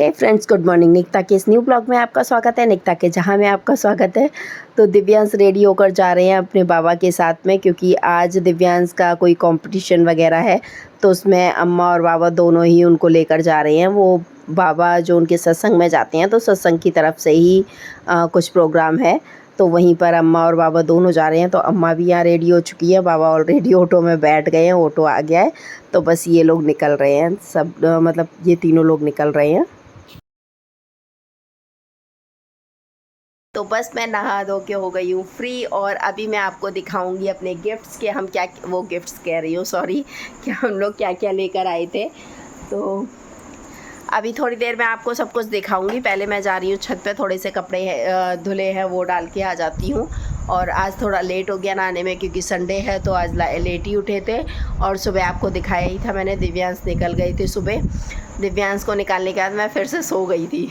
हे friends, good morning. Nikita के इस new blog में आपका स्वागत है। निकिता के जहाँ में आपका स्वागत है। तो दिव्यांश रेडी होकर जा रहे हैं अपने बाबा के साथ में, क्योंकि आज दिव्यांश का कोई कंपटीशन वगैरह है, तो उसमें अम्मा और बाबा दोनों ही उनको लेकर जा रहे हैं। वो बाबा जो उनके सत्संग में जाते हैं, तो सत्संग की तरफ से ही कुछ प्रोग्राम है, तो वहीं पर अम्मा और बाबा दोनों जा रहे हैं। तो अम्मा भी यहाँ रेडी हो चुकी है, बाबा ऑलरेडी ऑटो में बैठ गए हैं, ऑटो आ गया है। तो बस ये लोग निकल रहे हैं, सब मतलब ये तीनों लोग निकल रहे हैं। तो बस मैं नहा धो के हो गई हूँ फ्री, और अभी मैं आपको दिखाऊंगी अपने गिफ्ट्स के हम क्या, वो गिफ्ट्स कह रही हूँ सॉरी, कि हम लोग क्या क्या लेकर आए थे। तो अभी थोड़ी देर में आपको सब कुछ दिखाऊंगी। पहले मैं जा रही हूँ छत पे, थोड़े से कपड़े धुले हैं वो डाल के आ जाती हूँ। और आज थोड़ा लेट हो गया नहाने में, क्योंकि संडे है, तो आज लेट ही उठे थे। और सुबह आपको दिखाया ही था मैंने, दिव्यांश निकल गई थी सुबह। दिव्यांश को निकालने के बाद मैं फिर से सो गई थी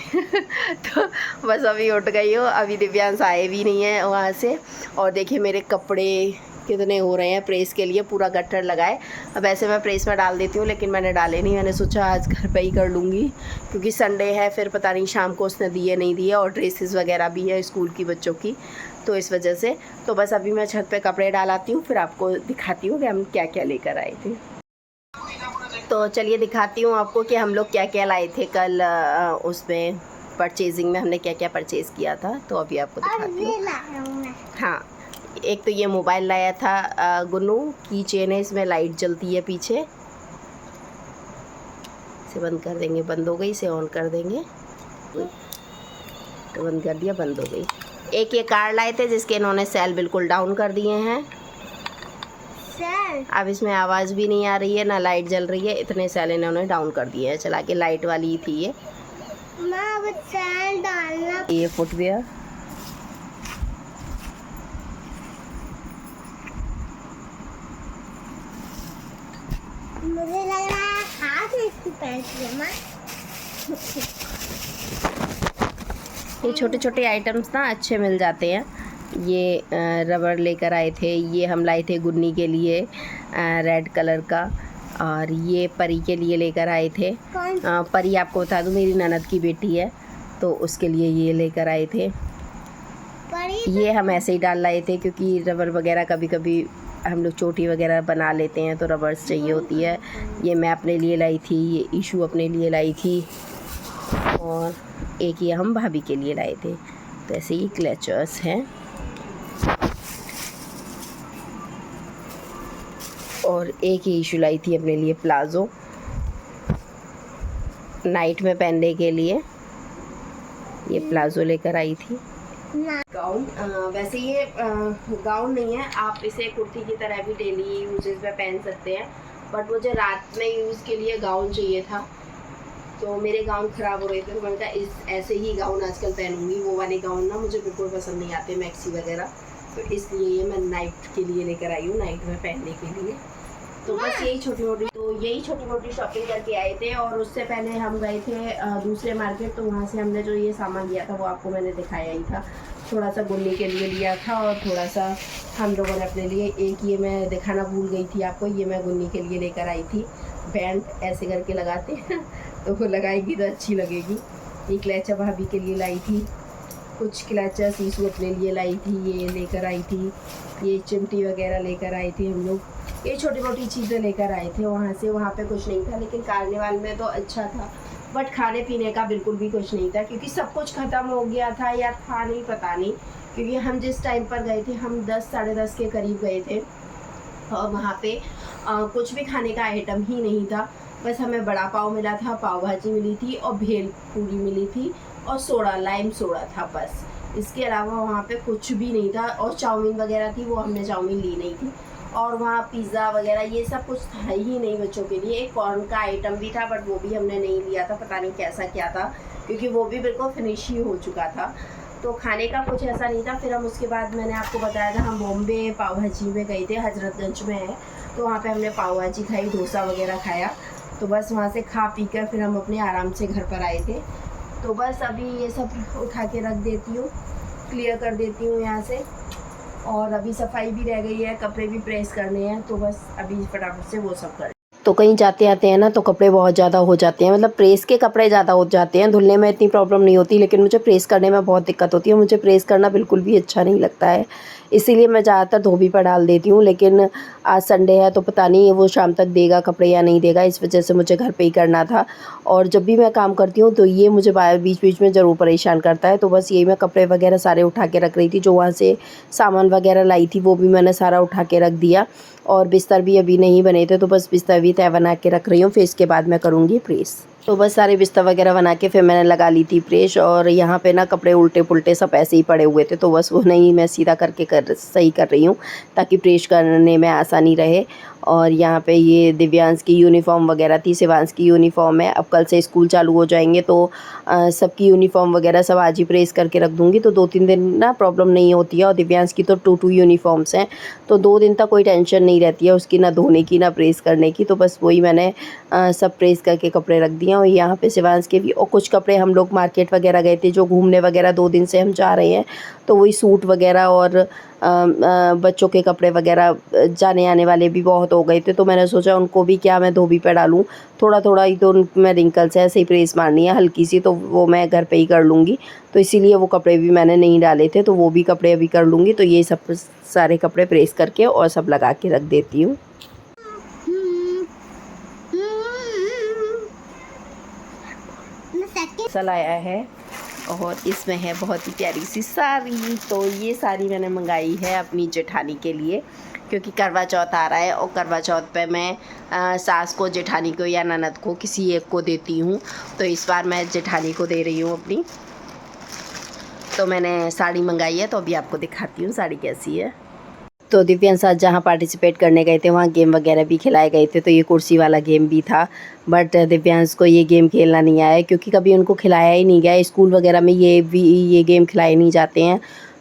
तो बस अभी उठ गई हूँ। अभी दिव्यांश आए भी नहीं है वहाँ से। और देखिए मेरे कपड़े कितने हो रहे हैं प्रेस के लिए, पूरा गट्ठर लगाए। अब ऐसे मैं प्रेस में डाल देती हूँ, लेकिन मैंने डाले नहीं। मैंने सोचा आज घर पे ही कर लूँगी, क्योंकि संडे है, फिर पता नहीं शाम को उसने दिए नहीं दिए। और ड्रेसेस वगैरह भी है स्कूल की बच्चों की, तो इस वजह से। तो बस अभी मैं छत पे कपड़े डालाती हूँ, फिर आपको दिखाती हूँ कि हम क्या क्या लेकर आए थे। तो चलिए दिखाती हूँ आपको कि हम लोग क्या क्या लाए थे कल उसमें परचेजिंग में, हमने क्या क्या परचेज़ किया था। तो अभी आपको दिखाती हूँ। हाँ, एक तो ये मोबाइल लाया था गुन्नू की चेन है, इसमें लाइट जलती है पीछे। इसे बंद कर देंगे, बंद हो गई। इसे ऑन कर देंगे, तो बंद कर दिया, बंद हो गई। एक ये कार्ड लाए थे जिसके इन्होंने सेल बिल्कुल डाउन कर दिए हैं। अब इसमें आवाज़ भी नहीं आ रही है, ना लाइट जल रही है, इतने सेल इन्होंने डाउन कर दिए हैं। चला के लाइट वाली ही थी ये। ये फुटवेयर, मुझे लग रहा है हाथ में इसकी पैंट है। ये छोटे छोटे आइटम्स ना अच्छे मिल जाते हैं। ये रबर लेकर आए थे, ये हम लाए थे गुन्नी के लिए रेड कलर का। और ये परी के लिए लेकर आए थे। परी आपको बता दूँ मेरी ननद की बेटी है, तो उसके लिए ये लेकर आए थे। ये हम ऐसे ही डाल लाए थे, क्योंकि रबर वगैरह कभी कभी हम लोग चोटी वगैरह बना लेते हैं, तो रबर्स चाहिए होती है। ये मैं अपने लिए लाई थी, ये ईशू अपने लिए लाई थी, और एक ये हम भाभी के लिए लाए थे। तो ऐसे ही क्लचर्स हैं, और एक ही ईशू लाई थी अपने लिए प्लाज़ो नाइट में पहनने के लिए। ये प्लाज़ो लेकर आई थी। गाउन, वैसे ये गाउन नहीं है, आप इसे कुर्ती की तरह भी डेली यूजेस में पहन सकते हैं, बट मुझे रात में यूज़ के लिए गाउन चाहिए था। तो मेरे गाउन ख़राब हो रहे थे, तो मैंने कहा इस ऐसे ही गाउन आजकल पहनूंगी। वो वाले गाउन ना मुझे बिल्कुल पसंद नहीं आते, मैक्सी वगैरह, तो इसलिए ये मैं नाइट के लिए लेकर आई हूँ, नाइट में पहनने के लिए। तो बस यही छोटी मोटी शॉपिंग करके आए थे। और उससे पहले हम गए थे दूसरे मार्केट, तो वहाँ से हमने जो ये सामान लिया था वो आपको मैंने दिखाया ही था। थोड़ा सा गुन्नी के लिए लिया था, और थोड़ा सा हम लोगों ने अपने लिए, एक ये मैं दिखाना भूल गई थी आपको, ये मैं गुन्नी के लिए लेकर आई थी। बैंड ऐसे करके लगाते हैं तो वो लगाएगी तो अच्छी लगेगी। ये क्लचर भाभी के लिए लाई थी, कुछ क्लचर ईशू अपने लिए लाई थी, ये लेकर आई थी। ये चिमटी वगैरह लेकर आए थे हम लोग। ये छोटी मोटी चीज़ें लेकर आए थे वहाँ से। वहाँ पे कुछ नहीं था, लेकिन कार्निवाल में तो अच्छा था, बट खाने पीने का बिल्कुल भी कुछ नहीं था, क्योंकि सब कुछ ख़त्म हो गया था, या था नहीं पता नहीं। क्योंकि हम जिस टाइम पर गए थे, हम 10 साढ़े 10 के करीब गए थे, और वहाँ पे कुछ भी खाने का आइटम ही नहीं था। बस हमें बड़ा पाव मिला था, पाव भाजी मिली थी, और भेल पूरी मिली थी, और सोडा, लाइम सोडा था बस। इसके अलावा वहाँ पे कुछ भी नहीं था। और चाउमीन वगैरह थी, वो हमने चाउमीन ली नहीं थी। और वहाँ पिज़्ज़ा वगैरह ये सब कुछ था ही नहीं बच्चों के लिए। एक कॉर्न का आइटम भी था, बट वो भी हमने नहीं लिया था, पता नहीं कैसा क्या था, क्योंकि वो भी बिल्कुल फिनिश ही हो चुका था। तो खाने का कुछ ऐसा नहीं था। फिर हम उसके बाद, मैंने आपको बताया था, हम बॉम्बे पाव भाजी में गए थे, हजरतगंज में है, तो वहाँ पे हमने पाव भाजी खाई, डोसा वगैरह खाया। तो बस वहाँ से खा पी कर फिर हम अपने आराम से घर पर आए थे। तो बस अभी ये सब उठा के रख देती हूँ, क्लियर कर देती हूँ यहाँ से। और अभी सफाई भी रह गई है, कपड़े भी प्रेस करने हैं, तो बस अभी फटाफट से वो सब कर। तो कहीं जाते आते हैं ना तो कपड़े बहुत ज़्यादा हो जाते हैं, मतलब प्रेस के कपड़े ज़्यादा हो जाते हैं। धुलने में इतनी प्रॉब्लम नहीं होती, लेकिन मुझे प्रेस करने में बहुत दिक्कत होती है। मुझे प्रेस करना बिल्कुल भी अच्छा नहीं लगता है, इसीलिए मैं ज़्यादातर धोबी पर डाल देती हूँ। लेकिन आज संडे है तो पता नहीं वो शाम तक देगा कपड़े या नहीं देगा, इस वजह से मुझे घर पे ही करना था। और जब भी मैं काम करती हूँ तो ये मुझे बीच बीच में ज़रूर परेशान करता है। तो बस यही मैं कपड़े वगैरह सारे उठा के रख रही थी, जो वहाँ से सामान वगैरह लाई थी वो भी मैंने सारा उठा के रख दिया। और बिस्तर भी अभी नहीं बने थे, तो बस बिस्तर भी तय बना के रख रही हूँ, फिर इसके बाद मैं करूँगी प्रेस। तो बस सारे बिस्तर वगैरह बना के फिर मैंने लगा ली थी प्रेस। और यहाँ पे ना कपड़े उल्टे पुल्टे सब ऐसे ही पड़े हुए थे, तो बस वो नहीं मैं सीधा करके सही कर रही हूँ ताकि प्रेस करने में आसानी रहे। और यहाँ पे ये दिव्यांश की यूनिफ़ॉर्म वगैरह थी, शिवांश की यूनिफ़ॉर्म है। अब कल से स्कूल चालू हो जाएंगे तो सबकी यूनिफ़ॉर्म वगैरह सब आज ही प्रेस करके रख दूँगी, तो 2-3 दिन ना प्रॉब्लम नहीं होती है। और दिव्यांश की तो 2 यूनिफ़ॉर्म्स हैं, तो 2 दिन तक कोई टेंशन नहीं रहती है उसकी, ना धोने की ना प्रेस करने की। तो बस वही मैंने सब प्रेस करके कपड़े रख दिए। और यहाँ पे शिवांश के भी, और कुछ कपड़े हम लोग मार्केट वगैरह गए थे, जो घूमने वगैरह 2 दिन से हम जा रहे हैं, तो वही सूट वगैरह और बच्चों के कपड़े वगैरह जाने आने वाले भी बहुत हो गए थे, तो मैंने सोचा उनको भी क्या मैं धोबी पे डालूँ। थोड़ा थोड़ा ही तो उनमें रिंकल्स है, ऐसे ही प्रेस मारनी है हल्की सी, तो वो मैं घर पे ही कर लूँगी। तो इसीलिए वो कपड़े भी मैंने नहीं डाले थे, तो वो भी कपड़े अभी कर लूँगी। तो ये सब सारे कपड़े प्रेस करके और सब लगा के रख देती हूँ। सल आया है और इसमें है बहुत ही प्यारी सी साड़ी। तो ये साड़ी मैंने मंगाई है अपनी जेठानी के लिए, क्योंकि करवा चौथ आ रहा है और करवा चौथ पे मैं सास को, जेठानी को या ननद को किसी एक को देती हूँ। तो इस बार मैं जेठानी को दे रही हूँ अपनी। तो मैंने साड़ी मंगाई है, तो अभी आपको दिखाती हूँ साड़ी कैसी है। तो दिव्यांश साथ जहाँ पार्टिसिपेट करने गए थे वहाँ गेम वगैरह भी खिलाए गए थे, तो ये कुर्सी वाला गेम भी था। बट दिव्यांश को ये गेम खेलना नहीं आया, क्योंकि कभी उनको खिलाया ही नहीं गया। स्कूल वगैरह में ये गेम खिलाए नहीं जाते हैं,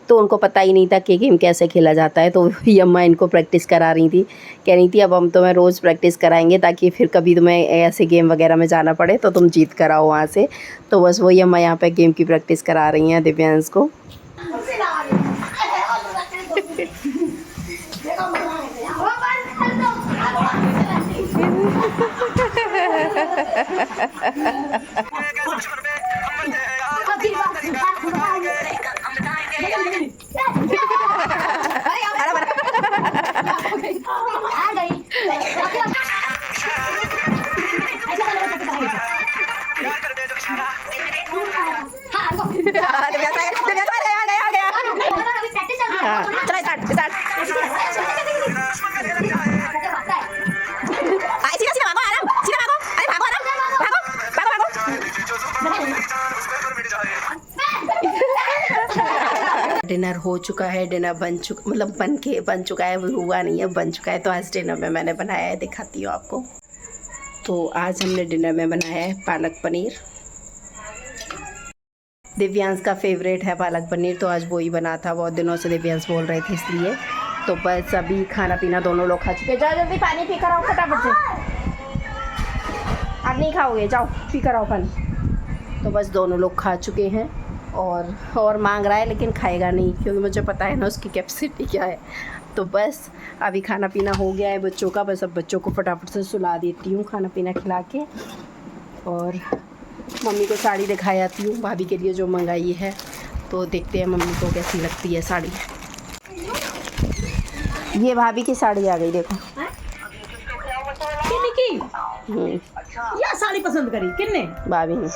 तो उनको पता ही नहीं था कि गेम कैसे खेला जाता है। तो ये अम्मा इनको प्रैक्टिस करा रही थी, कह रही थी अब हम तुम्हें रोज़ प्रैक्टिस कराएंगे, ताकि फिर कभी तुम्हें ऐसे गेम वगैरह में जाना पड़े तो तुम जीत कर आओ वहाँ से। तो बस वही अम्मा यहाँ पर गेम की प्रैक्टिस करा रही हैं दिव्यांश को। डिनर हो चुका है, डिनर बन चुका है, वो हुआ नहीं है, बन चुका है। तो आज डिनर में मैंने बनाया है, दिखाती हूँ आपको। तो आज हमने डिनर में बनाया है पालक पनीर। दिव्यांश का फेवरेट है पालक पनीर, तो आज वो ही बना था। बहुत दिनों से दिव्यांश बोल रहे थे, इसलिए। तो बस अभी खाना पीना दोनों लोग खा चुके। जाओ जल्दी पानी पी कर आओ फटाफट से। आप नहीं खाओगे, जाओ पी कर आओ पानी। तो बस दोनों लोग खा चुके हैं, और मांग रहा है लेकिन खाएगा नहीं, क्योंकि मुझे पता है ना उसकी कैपेसिटी क्या है। तो बस अभी खाना पीना हो गया है बच्चों का, बस अब बच्चों को फटाफट से सुला देती हूँ खाना पीना खिला के। और मम्मी को साड़ी दिखाई आती हूँ भाभी के लिए जो मंगाई है, तो देखते हैं मम्मी को कैसी लगती है साड़ी। ये भाभी की साड़ी आ गई, देखो। या साड़ी पसंद करी किन्ने? भाभी ने।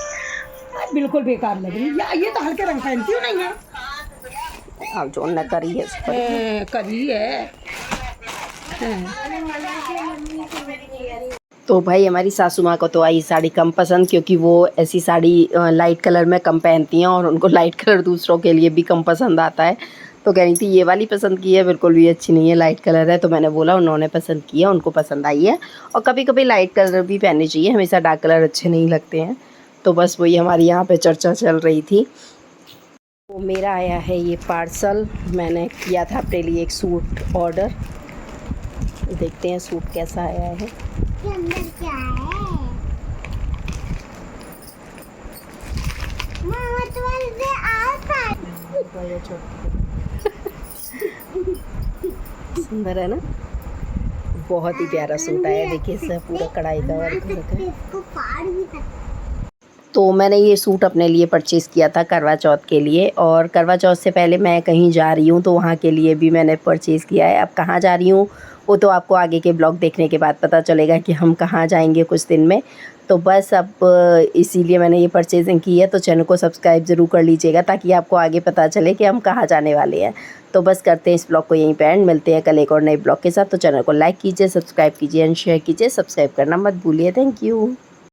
बिल्कुल बेकार लग रही है, ये तो हल्के रंग पहनती हूँ नहीं है। अब जो न करी है करी है। तो भाई हमारी सासू माँ को तो आई साड़ी कम पसंद, क्योंकि वो ऐसी साड़ी लाइट कलर में कम पहनती हैं, और उनको लाइट कलर दूसरों के लिए भी कम पसंद आता है। तो कह रही थी ये वाली पसंद की है, बिल्कुल भी अच्छी नहीं है, लाइट कलर है। तो मैंने बोला, उन्होंने पसंद किया, उनको पसंद आई है। और कभी कभी लाइट कलर भी पहननी चाहिए, हमेशा डार्क कलर अच्छे नहीं लगते हैं। तो बस वही हमारी यहाँ पे चर्चा चल रही थी। तो मेरा आया है ये पार्सल, मैंने किया था अपने लिए एक सूट ऑर्डर। देखते हैं सूट कैसा आया है। अंदर क्या है? मामा तुम्हारे आता सुंदर है ना, बहुत ही प्यारा सूट आया, देखिए इसमें पूरा कढ़ाई का वर्क है। तो मैंने ये सूट अपने लिए परचेज़ किया था करवा चौथ के लिए, और करवा चौथ से पहले मैं कहीं जा रही हूँ तो वहाँ के लिए भी मैंने परचेज़ किया है। अब कहाँ जा रही हूँ वो तो आपको आगे के ब्लॉग देखने के बाद पता चलेगा कि हम कहाँ जाएंगे कुछ दिन में। तो बस अब इसीलिए मैंने ये परचेजिंग की है। तो चैनल को सब्सक्राइब ज़रूर कर लीजिएगा ताकि आपको आगे पता चले कि हम कहाँ जाने वाले हैं। तो बस करते हैं इस ब्लॉग को यहीं पे एंड, मिलते हैं कल एक और नए ब्लॉग के साथ। तो चैनल को लाइक कीजिए, सब्सक्राइब कीजिए एंड शेयर कीजिए, सब्सक्राइब करना मत भूलिए। Thank you.